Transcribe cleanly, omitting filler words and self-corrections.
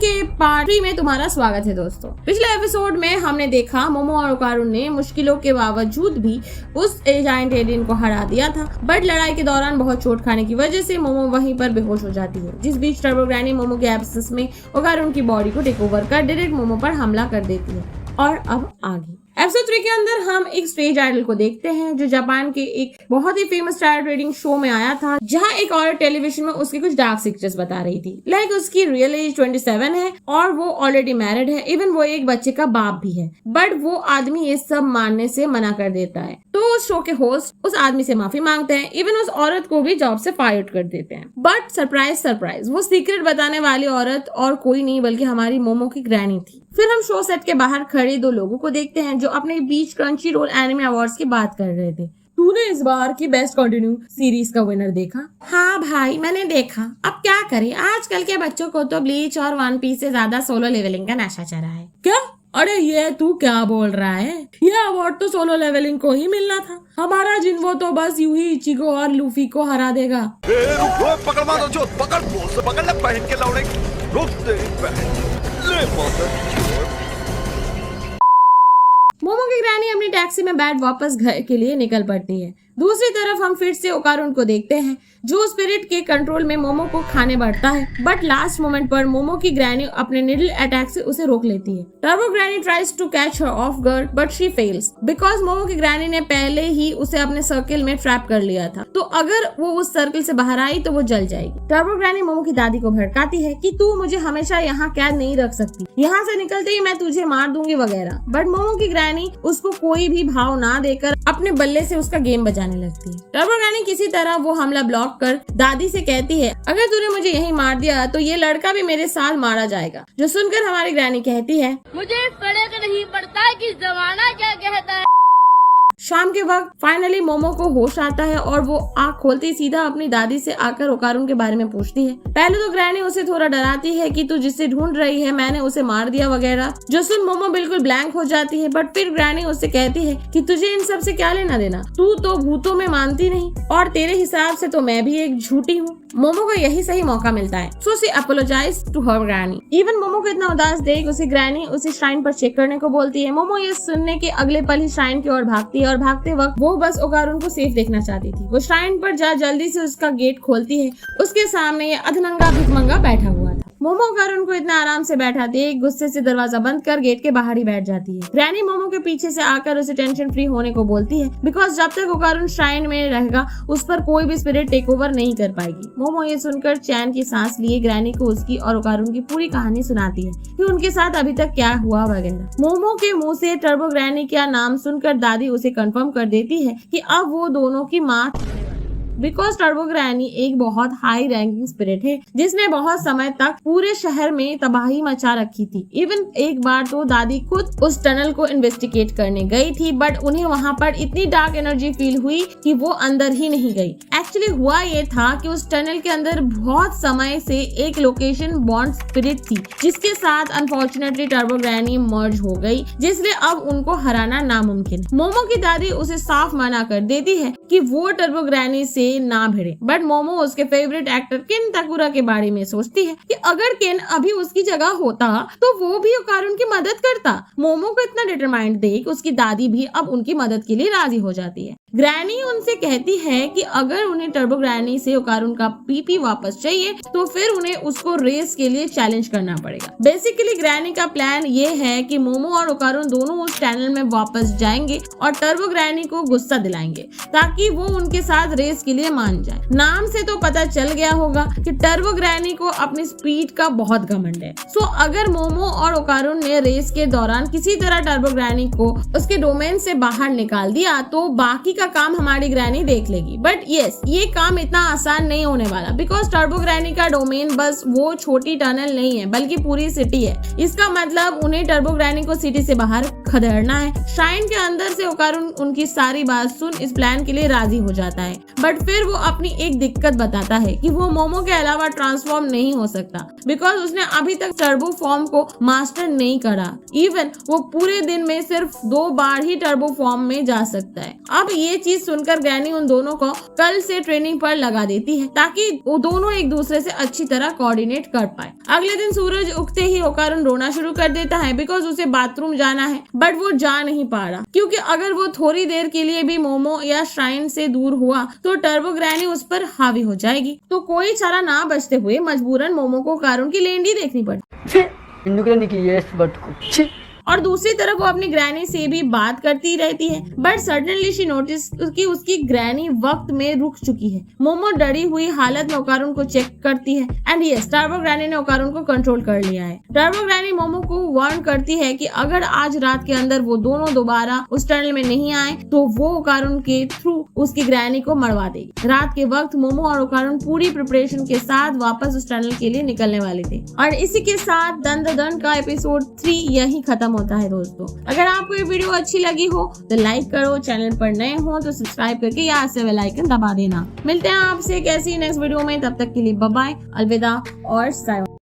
के पार्ट 3 में तुम्हारा स्वागत है दोस्तों। पिछले एपिसोड में हमने देखा मोमो और ओकारुन ने मुश्किलों के बावजूद भी उस जायंट एलियन को हरा दिया था, बट लड़ाई के दौरान बहुत चोट खाने की वजह से मोमो वहीं पर बेहोश हो जाती है, जिस बीच टर्बो ग्रैनी मोमो के एब्सेंस में ओकारुन की बॉडी को टेक ओवर कर डायरेक्ट मोमो पर हमला कर देती है। और अब आगे एपिसोड 3 के अंदर हम एक स्टेज आइडल को देखते हैं जो जापान के एक बहुत ही फेमस टायर ट्रेडिंग शो में आया था, जहां एक औरत टेलीविजन में उसके कुछ डार्क सीक्रेट्स बता रही थी। लाइक उसकी रियल एज 27 है और वो ऑलरेडी मैरिड है, इवन वो एक बच्चे का बाप भी है, बट वो आदमी ये सब मानने से मना कर देता है। तो उस शो के होस्ट उस आदमी से माफी मांगते हैं, इवन उस औरत को भी जॉब से फायर कर देते हैं। बट सरप्राइज सरप्राइज, वो सीक्रेट बताने वाली औरत और कोई नहीं बल्कि हमारी मोमो की ग्रैनी थी। फिर हम शो सेट के बाहर खड़े दो लोगों को देखते हैं जो अपने बीच क्रंची रोल एनिमे अवार्ड्स की बात कर रहे थे। तूने इस बार की बेस्ट कंटिन्यू सीरीज का विनर देखा? हाँ भाई मैंने देखा, अब क्या करें, आजकल के बच्चों को तो ब्लीच और वन पीस से ज्यादा सोलो लेवलिंग का नशा चढ़ा है। क्या? अरे ये तू क्या बोल रहा है? ये अवार्ड तो सोलो लेवलिंग को ही मिलना था, हमारा जिन्वो तो बस यूं ही इचिगो और लूफी को हरा देगा। पकड़ मारो जो पकड़ ले पहन के लौड़े, रुक तेरी बहन ले मोमो की ग्रैनी अपनी टैक्सी में बैठ वापस घर के लिए निकल पड़ती है। दूसरी तरफ हम फिर से ओकारुन को देखते हैं जो स्पिरिट के कंट्रोल में मोमो को खाने बढ़ता है, बट लास्ट मोमेंट पर मोमो की ग्रैनी अपने निडल अटैक से उसे रोक लेती है। Turbo granny tries to catch her off guard but she fails because Momo की ग्रैनी ने पहले ही उसे अपने सर्किल में ट्रैप कर लिया था, तो अगर वो उस सर्किल से बाहर आई तो वो जल जाएगी। टर्बो ग्रैनी मोमो की दादी को भड़काती है कि तू मुझे हमेशा यहाँ कैद नहीं रख सकती, यहाँ से निकलते ही मैं तुझे मार दूंगी वगैरह, बट मोमो की ग्रैनी उसको कोई भी भाव ना देकर अपने बल्ले से उसका गेम बजाने लगती है। टर्बो ग्रैनी किसी तरह वो हमला ब्लॉक कर दादी से कहती है अगर तूने मुझे यहीं मार दिया तो ये लड़का भी मेरे साथ मारा जाएगा, जो सुनकर हमारी ग्रैनी कहती है मुझे फर्क नहीं पड़ता कि जमाना क्या कहता है। शाम के वक्त फाइनली मोमो को होश आता है और वो आँख खोलते ही सीधा अपनी दादी से आकर ओकारुन के बारे में पूछती है। पहले तो ग्रैनी उसे थोड़ा डराती है कि तू जिसे ढूंढ रही है मैंने उसे मार दिया वगैरह, जो सुन मोमो बिल्कुल ब्लैंक हो जाती है, बट फिर ग्रैनी उससे कहती है कि तुझे इन सब से क्या लेना देना, तू तो भूतों में मानती नहीं और तेरे हिसाब से तो मैं भी एक झूठी हूँ। मोमो को यही सही मौका मिलता है, so she apologise to her granny. Even Momo को इतना उदास देख उसे ग्रैनी उसे श्राइन पर चेक करने को बोलती है। मोमो ये सुनने के अगले पल ही श्राइन की ओर भागती है और भागते वक्त वो बस ओकारुन को सेफ देखना चाहती थी। वो श्राइन पर जा जल्दी से उसका गेट खोलती है, उसके सामने ये अधनंगा भिखमंगा बैठा हुआ था। मोमो ओकारुन को इतना आराम से बैठा देख गुस्से से दरवाजा बंद कर गेट के बाहर ही बैठ जाती है। ग्रैनी मोमो के पीछे से आकर उसे टेंशन फ्री होने को बोलती है, बिकॉज जब तक ओकारुन श्राइन में रहेगा उस पर कोई भी स्पिरिट टेक ओवर नहीं कर पाएगी। मोमो ये सुनकर चैन की सांस लिए ग्रैनी को उसकी और ओकारुन की पूरी कहानी सुनाती है कि उनके साथ अभी तक क्या हुआ वगैरह। मोमो के मुंह से टर्बो ग्रैनी का नाम सुनकर दादी उसे कंफर्म कर देती है कि अब वो दोनों की माँ, बिकॉज टर्बो ग्रैनी एक बहुत हाई रैंकिंग स्पिरिट है जिसने बहुत समय तक पूरे शहर में तबाही मचा रखी थी। इवन एक बार तो दादी खुद उस टनल को इन्वेस्टिगेट करने गई थी, बट उन्हें वहां पर इतनी डार्क एनर्जी फील हुई कि वो अंदर ही नहीं गई। एक्चुअली हुआ ये था कि उस टनल के अंदर बहुत समय से एक लोकेशन बॉन्ड स्पिरिट थी जिसके साथ अनफॉर्चुनेटली टर्बो ग्रैनी मर्ज हो गई, जिसलिए अब उनको हराना नामुमकिन। मोमो की दादी उसे साफ मना कर देती है कि वो टर्बो ग्रैनी से ना भिड़े, बट मोमो उसके फेवरेट एक्टर केन ताकुरा के बारे में सोचती है कि अगर केन अभी उसकी जगह होता तो वो भी ओकारुन की मदद करता। मोमो को इतना डिटरमाइंड देख उसकी दादी भी अब उनकी मदद के लिए राजी हो जाती है। ग्रैनी उनसे कहती है कि अगर उन्हें टर्बो ग्रैनी से ओकारुन का पीपी वापस चाहिए तो फिर उन्हें उसको रेस के लिए चैलेंज करना पड़ेगा। बेसिकली ग्रैनी का प्लान ये है कि मोमो और ओकारुन दोनों उस टनल में वापस जाएंगे और टर्बो ग्रैनी को गुस्सा दिलाएंगे ताकि वो उनके साथ रेस के लिए मान जाए। नाम से तो पता चल गया होगा कि टर्बो ग्रैनी को अपनी स्पीड का बहुत घमंड है। सो अगर मोमो और ओकारुन ने रेस के दौरान किसी तरह टर्बो ग्रैनी को उसके डोमेन से बाहर निकाल दिया तो बाकी का काम हमारी ग्रैनी देख लेगी। बट यस, ये काम इतना आसान नहीं होने वाला, बिकॉज टर्बो ग्रैनी का डोमेन बस वो छोटी टनल नहीं है बल्कि पूरी सिटी है। इसका मतलब उन्हें टर्बो ग्रैनी को सिटी से बाहर खदेड़ना है। श्राइन के अंदर से ओकारुन उनकी सारी बात सुन इस प्लान के लिए राजी हो जाता है, बट फिर वो अपनी एक दिक्कत बताता है कि वो मोमो के अलावा ट्रांसफॉर्म नहीं हो सकता बिकॉज उसने अभी तक टर्बो फॉर्म को मास्टर नहीं करा। इवन वो पूरे दिन में सिर्फ 2 बार ही टर्बो फॉर्म में जा सकता है। अब ये चीज सुनकर ग्रैनी उन दोनों को कल से ट्रेनिंग पर लगा देती है ताकि वो दोनों एक दूसरे से अच्छी तरह कोऑर्डिनेट कर पाए। अगले दिन सूरज उगते ही ओकारुन रोना शुरू कर देता है बिकॉज उसे बाथरूम जाना है, बट वो जा नहीं पा रहा क्योंकि अगर वो थोड़ी देर के लिए भी मोमो या श्राइन से दूर हुआ तो टर्बो ग्रैनी उस पर हावी हो जाएगी। तो कोई चारा ना बचते हुए मजबूरन मोमो को ओकारुन की लेंडी देखनी पड़ी निकली है इस बट को। और दूसरी तरफ वो अपनी ग्रैनी से भी बात करती रहती है, बट सडनली शी नोटिस कि उसकी ग्रैनी वक्त में रुक चुकी है। मोमो डरी हुई हालत में ओकारुन को चेक करती है एंड यस, टर्बो ग्रैनी ने ओकारुन को कंट्रोल कर लिया है। टर्बो ग्रैनी मोमो को वार्न करती है कि अगर आज रात के अंदर वो दोनों दोबारा उस टनल में नहीं आए तो वो ओकारुन के थ्रू उसकी ग्रैनी को मरवा देगी। रात के वक्त मोमो और ओकारुन पूरी प्रिपरेशन के साथ वापस उस टनल के लिए निकलने वाले थे और इसी के साथ दन का एपिसोड 3 यही खत्म होता है। दोस्तों, अगर आपको ये वीडियो अच्छी लगी हो तो लाइक करो, चैनल पर नए हो तो सब्सक्राइब करके याद से बेल आइकन दबा देना। मिलते हैं आपसे एक ऐसी नेक्स्ट वीडियो में, तब तक के लिए बाय बाय, अलविदा और सायोनारा।